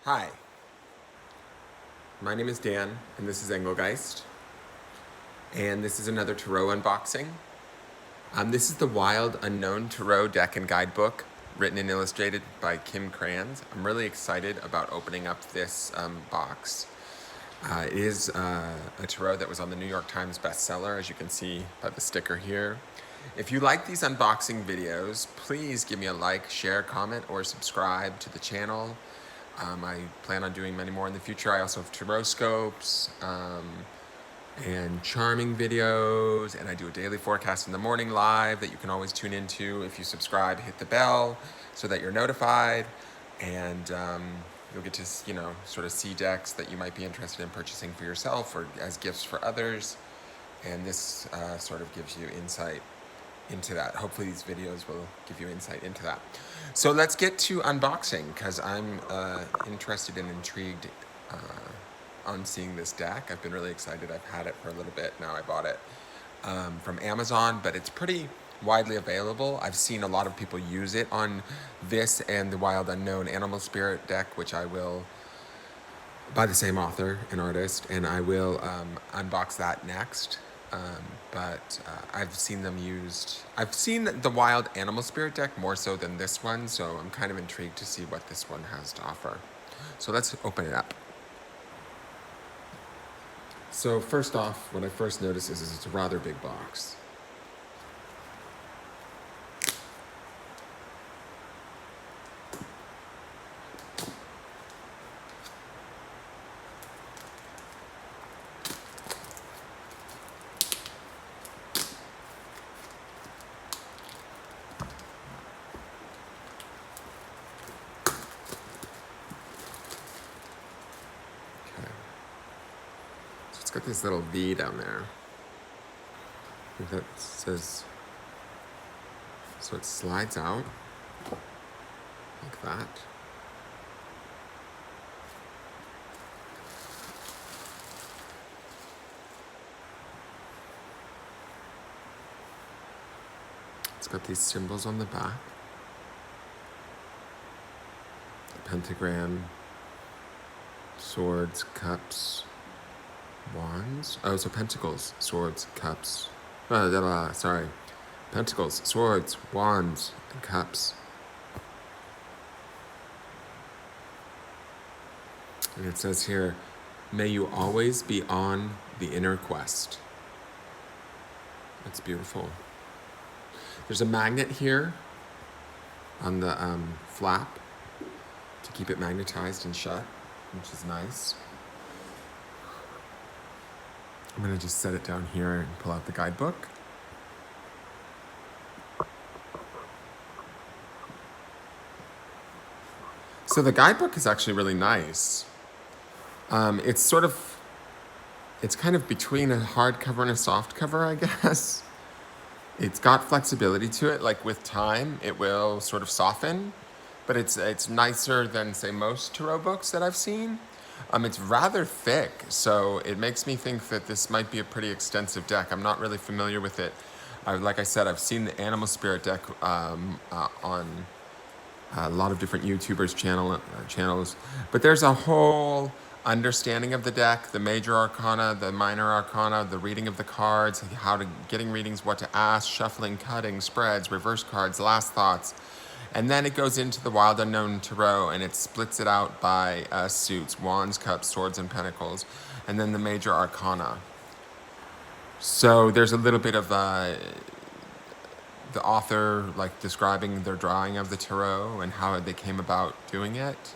Hi, my name is Dan, and this is Engelgeist, and this is another Tarot unboxing. This is the Wild Unknown Tarot deck and guidebook, written and illustrated by KRANS. I'm really excited about opening up this box. It is a tarot that was on the New York Times bestseller, as you can see by the sticker here. If you like these unboxing videos, please give me a like, share, comment, or subscribe to the channel. I plan on doing many more in the future. I also have tarot scopes and charming videos, and I do a daily forecast in the morning live that you can always tune into. If you subscribe, hit the bell so that you're notified, and you'll get to, sort of see decks that you might be interested in purchasing for yourself or as gifts for others. And this sort of gives you insight into that. Hopefully these videos will give you insight into that. So let's get to unboxing, because I'm interested and intrigued on seeing this deck. I've been really excited. I've had it for a little bit now. I bought it from Amazon, but it's pretty widely available. I've seen a lot of people use it on this and the Wild Unknown Animal Spirit deck, which I will, by the same author and artist, and I will unbox that next. But I've seen them used. I've seen the Wild Animal Spirit deck more so than this one, so I'm kind of intrigued to see what this one has to offer. So let's open it up. So first off, what I first noticed is it's a rather big box. It's got this little V down there. I think that says, so it slides out like that. It's got these symbols on the back. The pentagram, swords, cups, wands. Oh, so pentacles, swords, cups. Sorry. Pentacles, swords, wands, and cups. And it says here, may you always be on the inner quest. That's beautiful. There's a magnet here on the flap to keep it magnetized and shut, which is nice. I'm going to just set it down here and pull out the guidebook. So the guidebook is actually really nice. It's kind of between a hardcover and a soft cover, I guess. It's got flexibility to it, like with time, it will sort of soften, but it's nicer than, say, most tarot books that I've seen. It's rather thick, so it makes me think that this might be a pretty extensive deck. I'm not really familiar with it. Like I said, I've seen the Animal Spirit deck on a lot of different YouTubers channels, but there's a whole understanding of the deck, the major arcana, the minor arcana, the reading of the cards, getting readings, what to ask, shuffling, cutting, spreads, reverse cards, last thoughts. And then it goes into the Wild Unknown Tarot, and it splits it out by suits, wands, cups, swords, and pentacles, and then the major arcana. So there's a little bit of the author like describing their drawing of the tarot and how they came about doing it.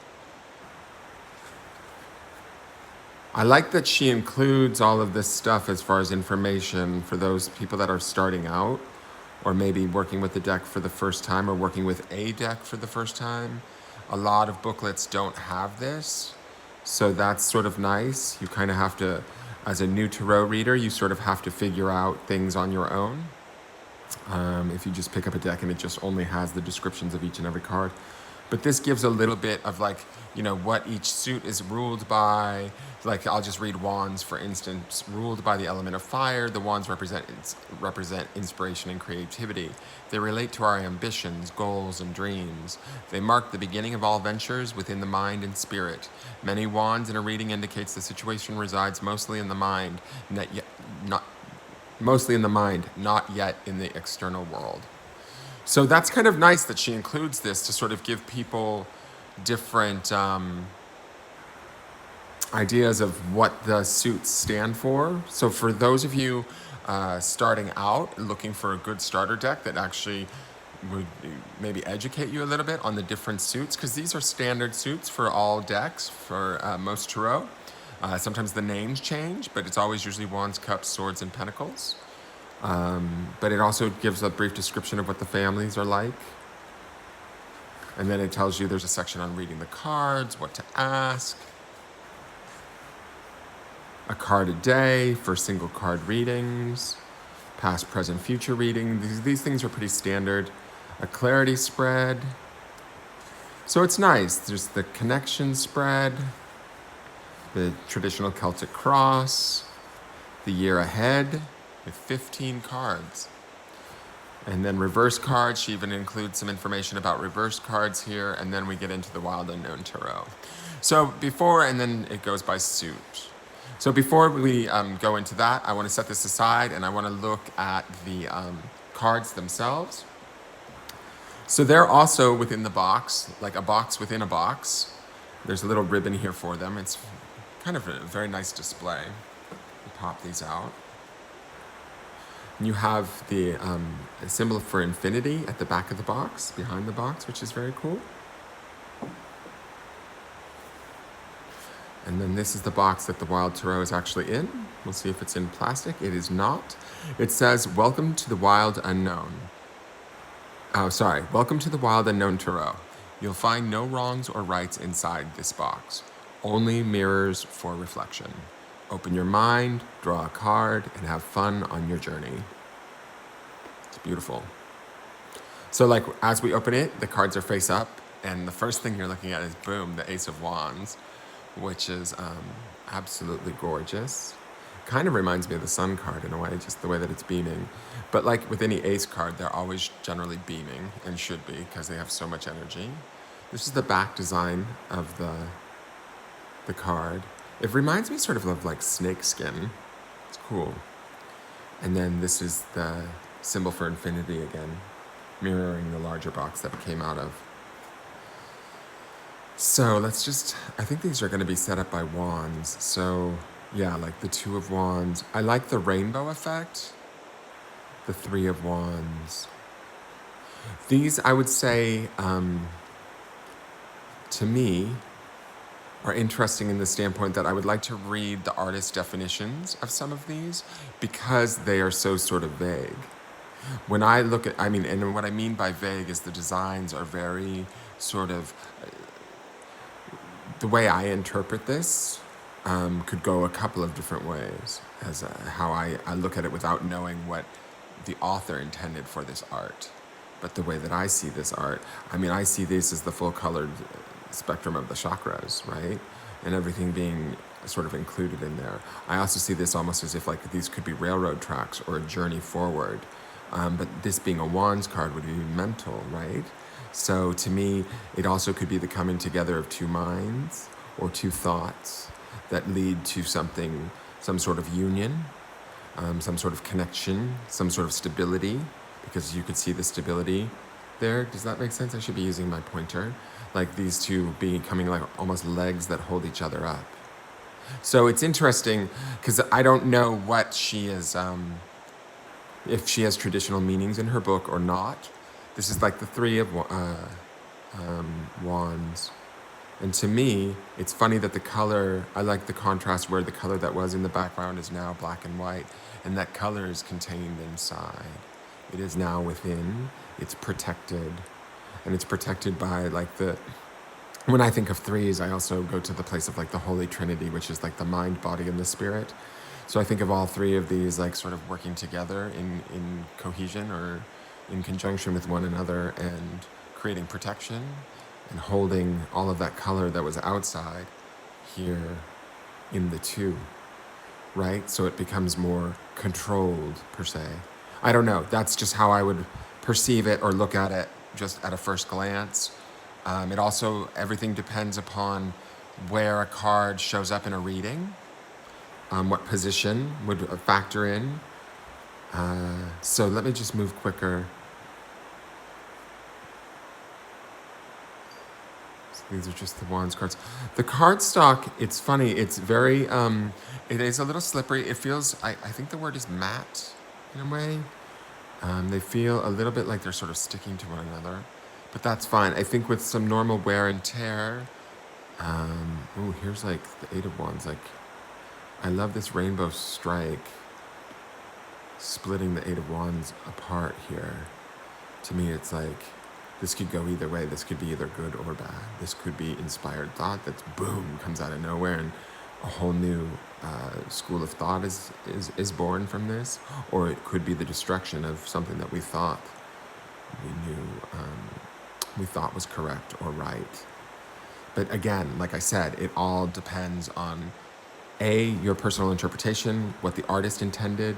I like that she includes all of this stuff as far as information for those people that are starting out, or maybe working with the deck for the first time, or working with a deck for the first time. A lot of booklets don't have this, so that's sort of nice. You kind of have to, as a new tarot reader, you sort of have to figure out things on your own. If you just pick up a deck and it just only has the descriptions of each and every card. But this gives a little bit of like, what each suit is ruled by. Like, I'll just read wands, for instance. Ruled by the element of fire, the wands represent inspiration and creativity. They relate to our ambitions, goals, and dreams. They mark the beginning of all ventures within the mind and spirit. Many wands in a reading indicates the situation resides mostly in the mind, not yet in the external world. So that's kind of nice that she includes this to sort of give people different ideas of what the suits stand for. So for those of you starting out, looking for a good starter deck that actually would maybe educate you a little bit on the different suits, because these are standard suits for all decks, for most tarot. Sometimes the names change, but it's always usually wands, cups, swords, and pentacles. But it also gives a brief description of what the families are like. And then it tells you there's a section on reading the cards, what to ask. A card a day for single card readings. Past, present, future reading. These things are pretty standard. A clarity spread. So it's nice. There's the connection spread. The traditional Celtic cross. The year ahead. With 15 cards. And then reverse cards, she even includes some information about reverse cards here, and then we get into the Wild Unknown Tarot. So and then it goes by suit. So before we go into that, I want to set this aside, and I want to look at the cards themselves. So they're also within the box, like a box within a box. There's a little ribbon here for them. It's kind of a very nice display. We'll pop these out. You have the symbol for infinity at the back of the box, behind the box, which is very cool. And then this is the box that the Wild Tarot is actually in. We'll see if it's in plastic. It is not. It says, "Welcome to the Wild Unknown." Welcome to the Wild Unknown Tarot. You'll find no wrongs or rights inside this box. Only mirrors for reflection. Open your mind, draw a card, and have fun on your journey. It's beautiful. So like as we open it, the cards are face up, and the first thing you're looking at is, boom, the Ace of Wands, which is absolutely gorgeous. Kind of reminds me of the Sun card in a way, just the way that it's beaming. But like with any Ace card, they're always generally beaming, and should be, because they have so much energy. This is the back design of the card. It reminds me sort of like snake skin. It's cool. And then this is the symbol for infinity again, mirroring the larger box that it came out of. So I think these are going to be set up by wands. So yeah, like the Two of Wands. I like the rainbow effect. The Three of Wands. These, I would say, to me, are interesting in the standpoint that I would like to read the artist definitions of some of these, because they are so sort of vague. When I look at, and what I mean by vague is the designs are very sort of, the way I interpret this could go a couple of different ways as how I look at it without knowing what the author intended for this art. But the way that I see this art, I see this as the full colored spectrum of the chakras, right? And everything being sort of included in there. I also see this almost as if like these could be railroad tracks or a journey forward. But this being a wands card would be mental, right? So to me, it also could be the coming together of two minds or two thoughts that lead to something, some sort of union, some sort of connection, some sort of stability, because you could see the stability there. Does that make sense? I should be using my pointer. Like these two becoming like almost legs that hold each other up. So it's interesting because I don't know what she is, if she has traditional meanings in her book or not. This is like the Three of Wands. And to me, it's funny that the color, I like the contrast where the color that was in the background is now black and white, and that color is contained inside. It is now within, it's protected. And it's protected by like when I think of threes, I also go to the place of like the Holy Trinity, which is like the mind, body, and the spirit. So I think of all three of these like sort of working together in cohesion or in conjunction with one another and creating protection and holding all of that color that was outside here in the two, right? So it becomes more controlled, per se. I don't know. That's just how I would perceive it or look at it just at a first glance. It also, everything depends upon where a card shows up in a reading, what position would factor in. So let me just move quicker. So these are just the Wands cards. The cardstock, it's funny, it's very, it is a little slippery. It feels, I think the word is matte in a way. They feel a little bit like they're sort of sticking to one another, but that's fine. I think with some normal wear and tear, oh, here's like the Eight of Wands. Like, I love this rainbow strike splitting the Eight of Wands apart here. To me, it's like, this could go either way. This could be either good or bad. This could be inspired thought that's boom, comes out of nowhere, and a whole new school of thought is born from this, or it could be the destruction of something that we thought we knew, we thought was correct or right. But again, like I said, it all depends on your personal interpretation, what the artist intended,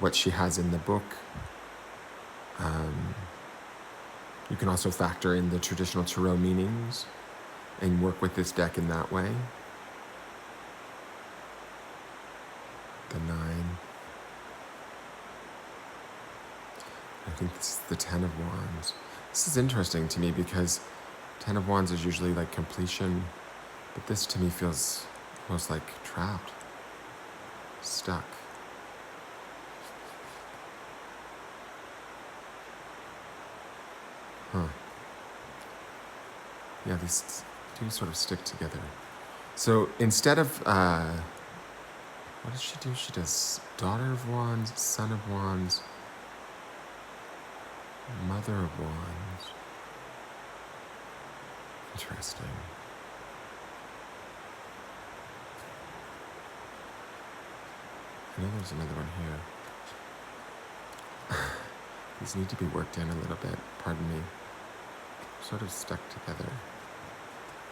what she has in the book. You can also factor in the traditional tarot meanings and work with this deck in that way. The 9. I think this is the 10 of Wands. This is interesting to me because 10 of Wands is usually like completion, but this to me feels almost like trapped, stuck. Huh. Yeah, these do sort of stick together. So instead of, what does she do? She does Daughter of Wands, Son of Wands, Mother of Wands. Interesting. I know there's another one here. These need to be worked in a little bit, pardon me. Sort of stuck together.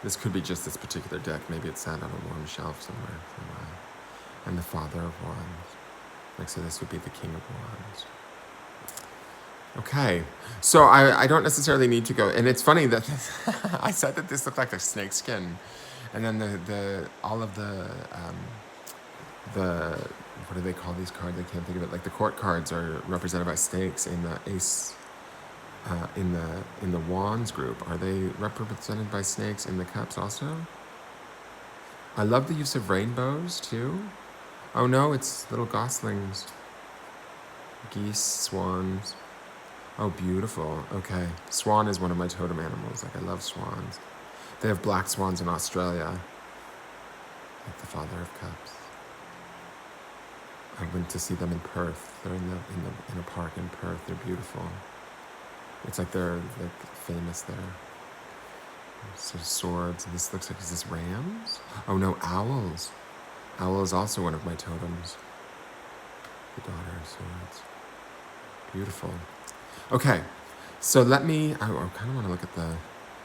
This could be just this particular deck. Maybe it sat on a warm shelf somewhere for a while. And the Father of Wands. Like, so this would be the King of Wands. Okay, so I don't necessarily need to go, and it's funny that I said that this looked like a snake skin, and then the all of the what do they call these cards? I can't think of it. Like the court cards are represented by snakes in the ace, in the Wands group. Are they represented by snakes in the cups also? I love the use of rainbows too. Oh no, it's little goslings, geese, swans. Oh, beautiful. Okay. Swan is one of my totem animals. Like, I love swans. They have black swans in Australia. Like the Father of Cups. I went to see them in Perth. They're in a park in Perth. They're beautiful. It's like they're like famous there. So swords. And this looks like, is this rams? Oh no, owls. Owl is also one of my totems. The Daughter of Swords. Beautiful. Okay, so let me, I kind of want to look at the,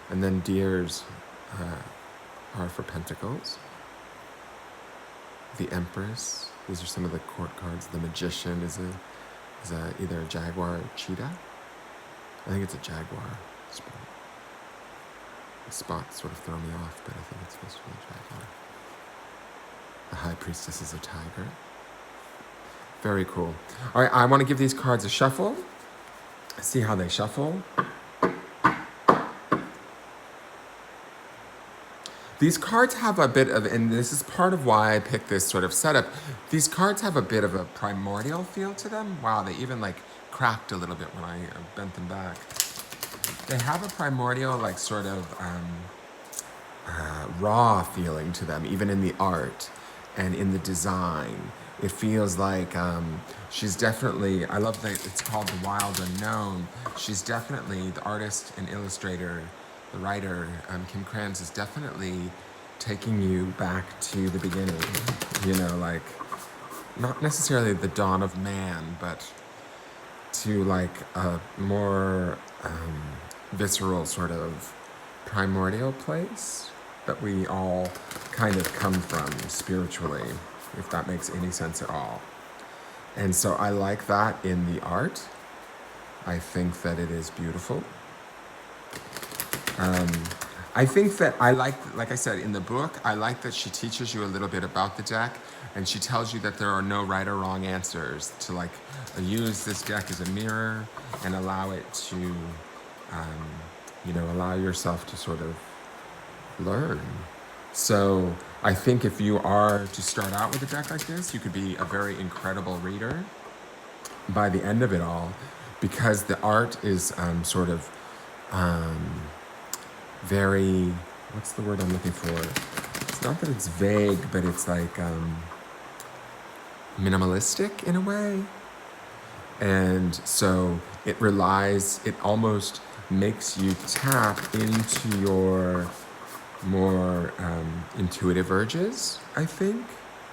and then deers are for pentacles. The Empress, these are some of the court cards. The Magician is either a jaguar or cheetah. I think it's a jaguar. The spots sort of throw me off, but I think it's supposed to be a jaguar. The High Priestess is a tiger. Very cool. All right, I want to give these cards a shuffle. See how they shuffle. These cards have a bit of, and this is part of why I picked this sort of setup, these cards have a bit of a primordial feel to them. Wow, they even like cracked a little bit when I bent them back. They have a primordial, like sort of raw feeling to them, even in the art and in the design. It feels like she's definitely, I love that it's called The Wild Unknown. She's definitely, the artist and illustrator, the writer, Kim KRANS, is definitely taking you back to the beginning. You know, like, not necessarily the dawn of man, but to like a more visceral sort of primordial place that we all kind of come from spiritually, if that makes any sense at all. And so I like that in the art. I think that it is beautiful. I think that I like I said in the book, I like that she teaches you a little bit about the deck, and she tells you that there are no right or wrong answers, to like use this deck as a mirror and allow it to, allow yourself to sort of learn. So I think if you are to start out with a deck like this, you could be a very incredible reader by the end of it all, because the art is sort of very, what's the word I'm looking for? It's not that it's vague, but it's like minimalistic in a way. And so it almost makes you tap into your more intuitive urges, I think.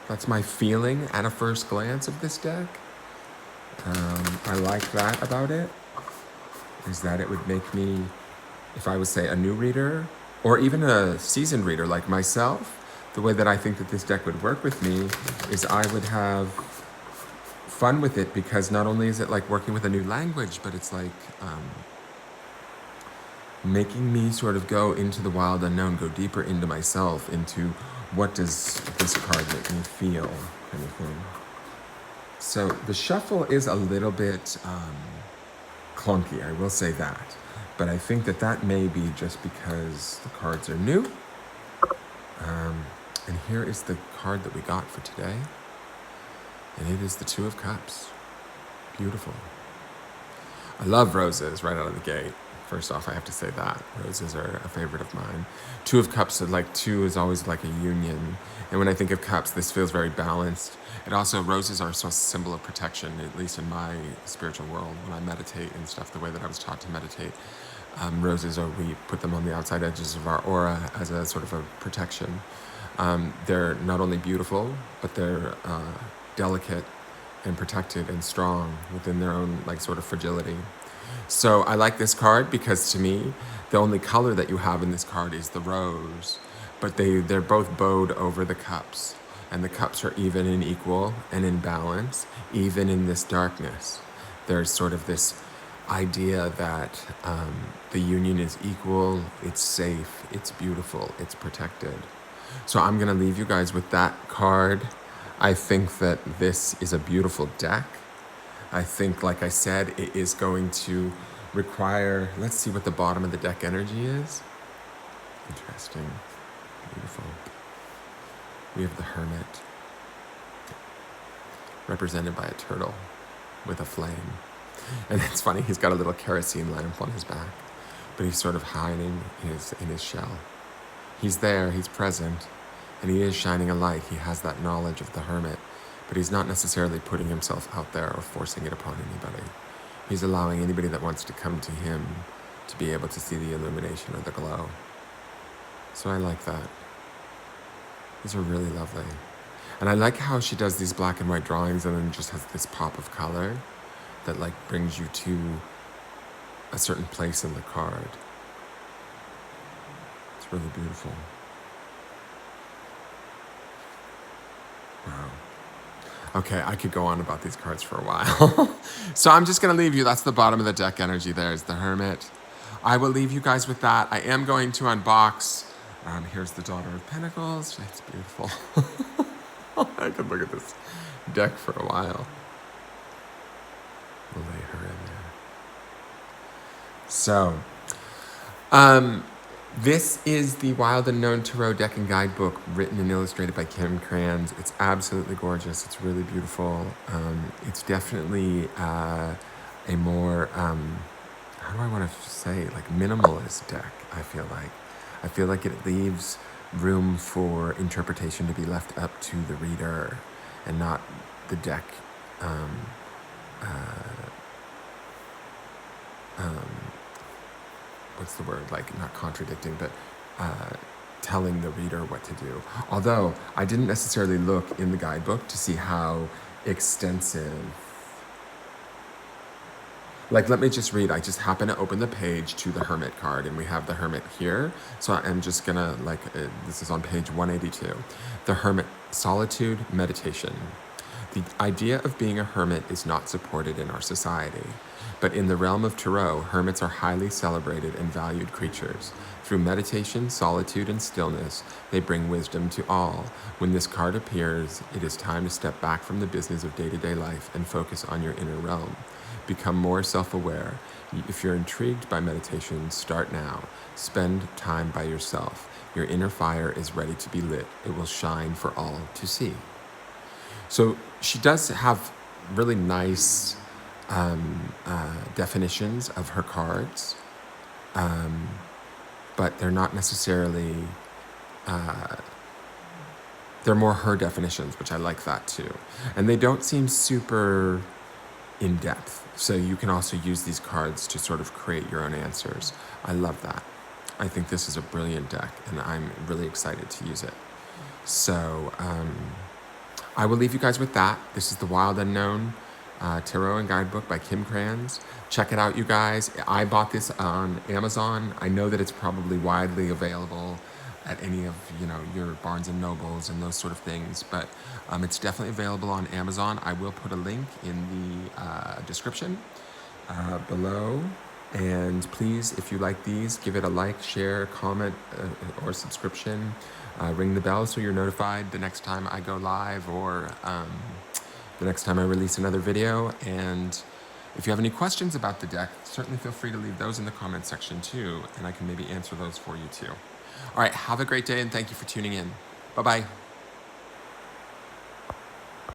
That's my feeling at a first glance of this deck. I like that about it, is that it would make me, if I was, say, a new reader, or even a seasoned reader like myself, the way that I think that this deck would work with me is I would have fun with it, because not only is it like working with a new language, but it's like making me sort of go into the wild unknown, go deeper into myself, into what does this card make me feel, kind of thing. So the shuffle is a little bit clunky, I will say that. But I think that that may be just because the cards are new. And here is the card that we got for today. And it is the Two of Cups. Beautiful. I love roses right out of the gate. First off, I have to say that. Roses are a favorite of mine. Two of Cups are like, two is always like a union. And when I think of cups, this feels very balanced. It also, roses are a symbol of protection, at least in my spiritual world. When I meditate and stuff, the way that I was taught to meditate, roses are, we put them on the outside edges of our aura as a sort of a protection. They're not only beautiful, but they're delicate and protected and strong within their own like sort of fragility. So I like this card because, to me, the only color that you have in this card is the rose, but they're both bowed over the cups, and the cups are even and equal and in balance, even in this darkness. There's sort of this idea that the union is equal, it's safe, it's beautiful, it's protected. So I'm going to leave you guys with that card. I think that this is a beautiful deck. I think, like I said, it is going to require, let's see what the bottom of the deck energy is. Interesting. Beautiful. We have the Hermit, represented by a turtle with a flame. And it's funny, he's got a little kerosene lamp on his back, but he's sort of hiding in his shell. He's there, he's present, and he is shining a light. He has that knowledge of the Hermit, but he's not necessarily putting himself out there or forcing it upon anybody. He's allowing anybody that wants to come to him to be able to see the illumination or the glow. So I like that. These are really lovely. And I like how she does these black and white drawings and then just has this pop of color that like brings you to a certain place in the card. It's really beautiful. Wow. Okay, I could go on about these cards for a while. So I'm just going to leave you. That's the bottom of the deck energy. There's the Hermit. I will leave you guys with that. I am going to unbox. Here's the Daughter of Pentacles. It's beautiful. I could look at this deck for a while. We'll lay her in there. So, this is the Wild Unknown Tarot Deck and Guidebook, written and illustrated by KRANS. It's absolutely gorgeous. It's really beautiful. It's definitely a more, how do I want to say, like minimalist deck, I feel like. I feel like it leaves room for interpretation to be left up to the reader and not the deck what's the word, like not contradicting, but telling the reader what to do. Although I didn't necessarily look in the guidebook to see how extensive Like, let me just read. I just happen to open the page to the Hermit card, and we have the Hermit here. So I'm just gonna, this is on page 182. The Hermit, solitude, meditation. The idea of being a hermit is not supported in our society. But in the realm of Tarot, hermits are highly celebrated and valued creatures. Through meditation, solitude, and stillness, they bring wisdom to all. When this card appears, it is time to step back from the business of day-to-day life and focus on your inner realm. Become more self-aware. If you're intrigued by meditation, start now. Spend time by yourself. Your inner fire is ready to be lit. It will shine for all to see. So she does have really nice definitions of her cards, but they're not necessarily, they're more her definitions, which I like that too. And they don't seem super in-depth, so you can also use these cards to sort of create your own answers. I love that. I think this is a brilliant deck, and I'm really excited to use it. So I will leave you guys with that. This is The Wild Unknown Tarot and Guidebook by KRANS. Check it out, you guys. I bought this on Amazon. I know that it's probably widely available at any of your Barnes and Nobles and those sort of things, but it's definitely available on Amazon. I will put a link in the description below. And please, if you like these, give it a like, share, comment, or subscription. Ring the bell so you're notified the next time I go live, or the next time I release another video. And if you have any questions about the deck, certainly feel free to leave those in the comment section too, and I can maybe answer those for you too. All right, have a great day, and thank you for tuning in. Bye-bye.